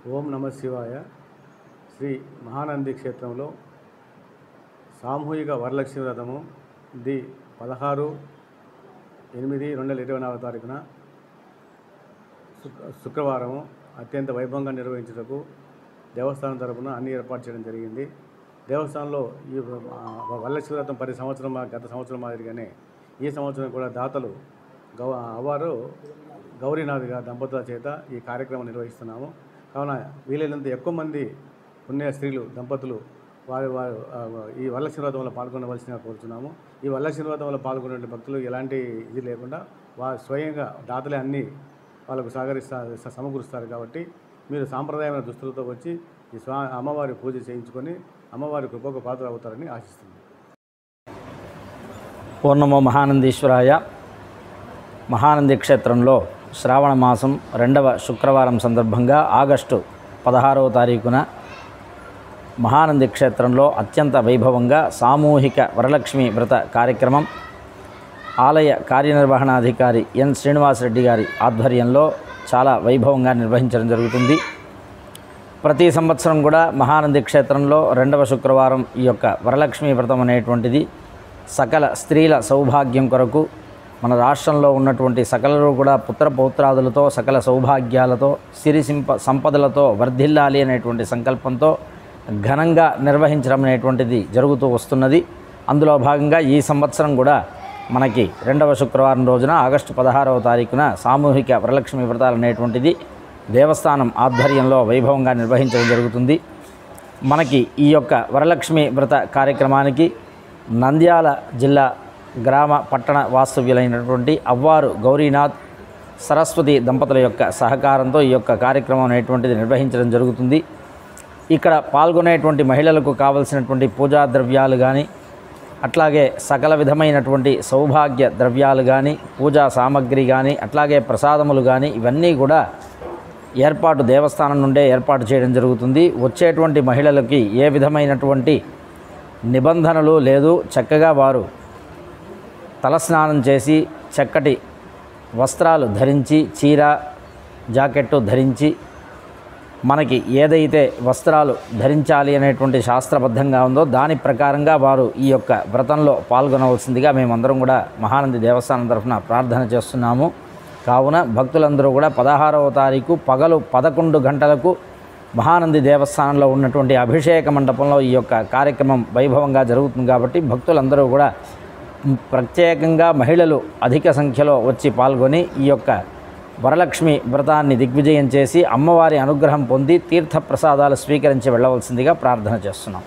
ఓం నమ శివాయ. శ్రీ మహానంది క్షేత్రంలో సామూహిక వరలక్ష్మి వ్రతము 16/8/2024 శుక్రవారము అత్యంత వైభవంగా నిర్వహించుటకు దేవస్థానం తరపున అన్ని ఏర్పాటు చేయడం జరిగింది. దేవస్థానంలో ఈ వరలక్ష్మి వ్రతం ప్రతి సంవత్సరం గత సంవత్సరం మాదిరిగానే ఈ సంవత్సరం కూడా దాతలు అవ్వారు గౌరీనాథ్ దంపతుల చేత ఈ కార్యక్రమం నిర్వహిస్తున్నాము. కావున వీలైనంత ఎక్కువ మంది పుణ్య స్త్రీలు దంపతులు వారు ఈ వరలక్ష్మి వ్రతంలో పాల్గొనవలసిందిగా కోరుతున్నాము. ఈ వరలక్ష్మి వ్రతంలో పాల్గొనే భక్తులు ఎలాంటి ఇది లేకుండా వారు స్వయంగా దాతలే అన్నీ వాళ్ళకు సమకూరుస్తారు. కాబట్టి మీరు సాంప్రదాయమైన దుస్తులతో వచ్చి ఈ అమ్మవారి పూజ చేయించుకొని అమ్మవారి కృపకు పాత్ర అవుతారని ఆశిస్తున్నాను. ఓం నమో మహానందీశ్వరాయ. మహానంది క్షేత్రంలో శ్రావణ మాసం 2వ శుక్రవారం సందర్భంగా ఆగస్టు 16వ తారీఖున మహానంది క్షేత్రంలో అత్యంత వైభవంగా సామూహిక వరలక్ష్మి వ్రత కార్యక్రమం ఆలయ కార్యనిర్వహణాధికారి ఎన్ శ్రీనివాసరెడ్డి గారి ఆధ్వర్యంలో చాలా వైభవంగా నిర్వహించడం జరుగుతుంది. ప్రతి సంవత్సరం కూడా మహానంది క్షేత్రంలో 2వ శుక్రవారం ఈ యొక్క వరలక్ష్మి వ్రతం అనేటువంటిది సకల స్త్రీల సౌభాగ్యం కొరకు మన రాష్ట్రంలో ఉన్నటువంటి సకలరు కూడా పుత్రపౌత్రాదులతో సకల సౌభాగ్యాలతో సిరి సంపదలతో వర్ధిల్లాలి అనేటువంటి సంకల్పంతో ఘనంగా నిర్వహించడం అనేటువంటిది జరుగుతూ వస్తున్నది. అందులో భాగంగా ఈ సంవత్సరం కూడా మనకి 2వ శుక్రవారం రోజున ఆగస్టు 16వ తారీఖున సామూహిక వరలక్ష్మి వ్రతాలు అనేటువంటిది దేవస్థానం ఆధ్వర్యంలో వైభవంగా నిర్వహించడం జరుగుతుంది. మనకి ఈ యొక్క వరలక్ష్మి వ్రత కార్యక్రమానికి నంద్యాల జిల్లా గ్రామ పట్టణ వాస్తవ్యులైనటువంటి అవ్వారు గౌరీనాథ్ సరస్వతి దంపతుల యొక్క సహకారంతో ఈ యొక్క కార్యక్రమం అనేటువంటిది నిర్వహించడం జరుగుతుంది. ఇక్కడ పాల్గొనేటువంటి మహిళలకు కావలసినటువంటి పూజా ద్రవ్యాలు కానీ అట్లాగే సకల విధమైనటువంటి సౌభాగ్య ద్రవ్యాలు కానీ పూజా సామగ్రి కానీ అట్లాగే ప్రసాదములు కానీ ఇవన్నీ కూడా దేవస్థానం నుండే ఏర్పాటు చేయడం జరుగుతుంది. వచ్చేటువంటి మహిళలకి ఏ విధమైనటువంటి నిబంధనలు లేదు. చక్కగా వారు తలస్నానం చేసి చక్కటి వస్త్రాలు ధరించి చీర జాకెట్టు ధరించి మనకి ఏదైతే వస్త్రాలు ధరించాలి అనేటువంటి శాస్త్రబద్ధంగా ఉందో దాని ప్రకారంగా వారు ఈ యొక్క వ్రతంలో పాల్గొనవలసిందిగా మేమందరం కూడా మహానంది దేవస్థానం తరఫున ప్రార్థన చేస్తున్నాము. కావున భక్తులందరూ కూడా 16వ తారీఖు పగలు 11 గంటలకు మహానంది దేవస్థానంలో ఉన్నటువంటి అభిషేక మండపంలో ఈ యొక్క కార్యక్రమం వైభవంగా జరుగుతుంది. కాబట్టి భక్తులందరూ కూడా ప్రత్యేకంగా మహిళలు అధిక సంఖ్యలో వచ్చి పాల్గొని ఈ యొక్క వరలక్ష్మి వ్రతాన్ని దిగ్విజయం చేసి అమ్మవారి అనుగ్రహం పొంది తీర్థ ప్రసాదాలు స్వీకరించి వెళ్ళవలసిందిగా ప్రార్థన చేస్తున్నాం.